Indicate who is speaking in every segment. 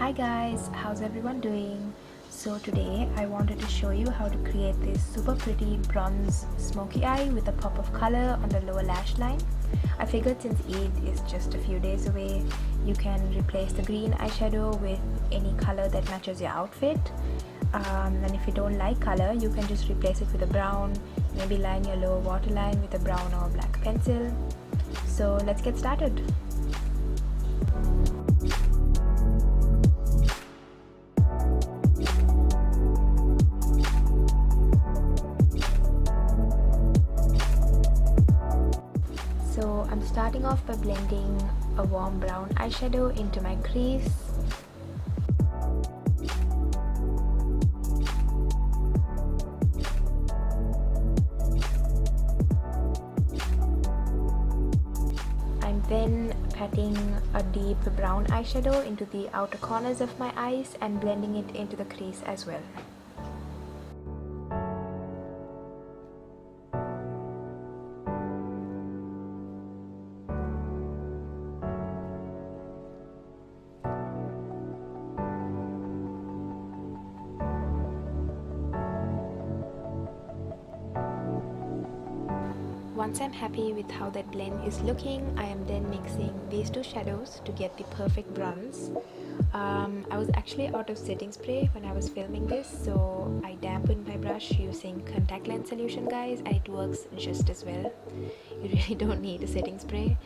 Speaker 1: Hi guys, how's everyone doing? So today I wanted to show you how to create this super pretty bronze smoky eye with a pop of color on the lower lash line. I figured since Eid is just a few days away, you can replace the green eyeshadow with any color that matches your outfit. And if you don't like color, you can just replace it with a brown, maybe line your lower waterline with a brown or black pencil. So let's get started. So I'm starting off by blending a warm brown eyeshadow into my crease. I'm then patting a deep brown eyeshadow into the outer corners of my eyes and blending it into the crease as well. Once I'm happy with how that blend is looking, I am then mixing these two shadows to get the perfect bronze. I was actually out of setting spray when I was filming this, so I dampened my brush using contact lens solution, guys, and it works just as well. You really don't need a setting spray.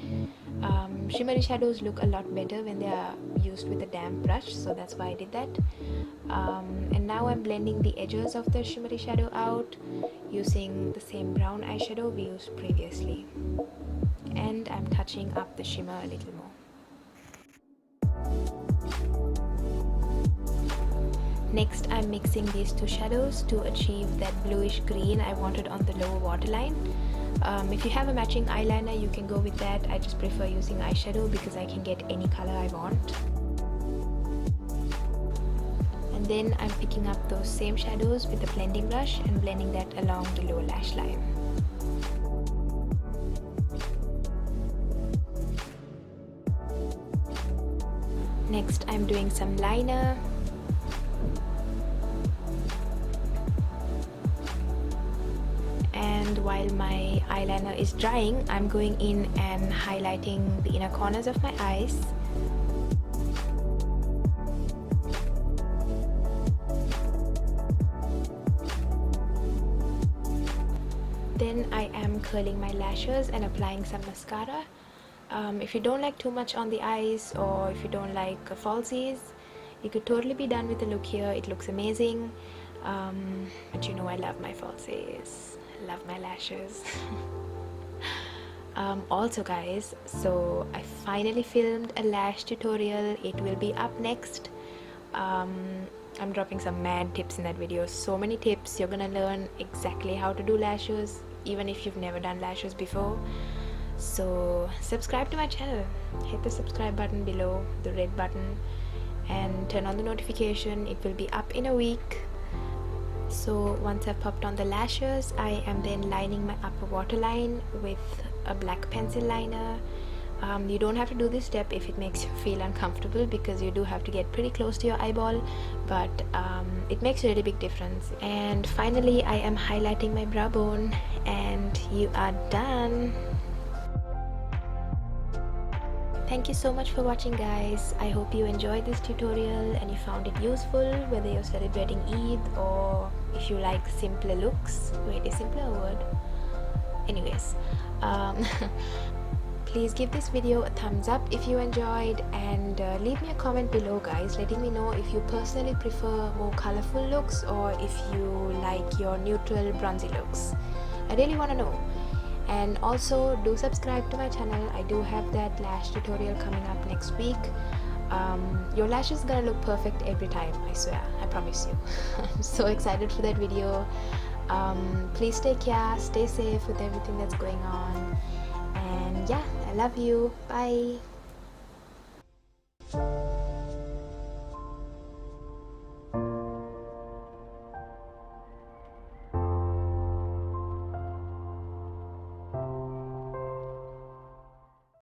Speaker 1: Shimmery shadows look a lot better when they are used with a damp brush, so that's why I did that. And now I'm blending the edges of the shimmery shadow out using the same brown eyeshadow we used previously, and I'm touching up the shimmer a little more. Next, I'm mixing these two shadows to achieve that bluish green I wanted on the lower waterline. If you have a matching eyeliner, you can go with that. I just prefer using eyeshadow because I can get any color I want. And then I'm picking up those same shadows with a blending brush and blending that along the lower lash line. Next, I'm doing some liner. And while my eyeliner is drying, I'm going in and highlighting the inner corners of my eyes. Then I am curling my lashes and applying some mascara. If you don't like too much on the eyes, or if you don't like falsies, it could totally be done with the look here. It looks amazing. But you know, I love my falsies, love my lashes. Also guys, so I finally filmed a lash tutorial. It will be up next. I'm dropping some mad tips in that video. So many tips. You're gonna learn exactly how to do lashes, even if you've never done lashes before. So subscribe to my channel, hit the subscribe button below, the red button, and turn on the notification. It will be up in a week. So once I've popped on the lashes, I am then lining my upper waterline with a black pencil liner. You don't have to do this step if it makes you feel uncomfortable, because you do have to get pretty close to your eyeball, but it makes a really big difference. And finally, I am highlighting my brow bone, and you are done. Thank you so much for watching, guys. I hope you enjoyed this tutorial and you found it useful, whether you're celebrating Eid or if you like simpler looks. Wait, is simpler a word? Anyways, please give this video a thumbs up if you enjoyed, and leave me a comment below, guys, letting me know if you personally prefer more colorful looks or if you like your neutral bronzy looks. I really want to know. And also do subscribe to my channel. I do have that lash tutorial coming up next week. Your lash is gonna look perfect every time, I swear, I promise you. I'm so excited for that video. Please take care, stay safe with everything that's going on, and yeah, I love you. Bye.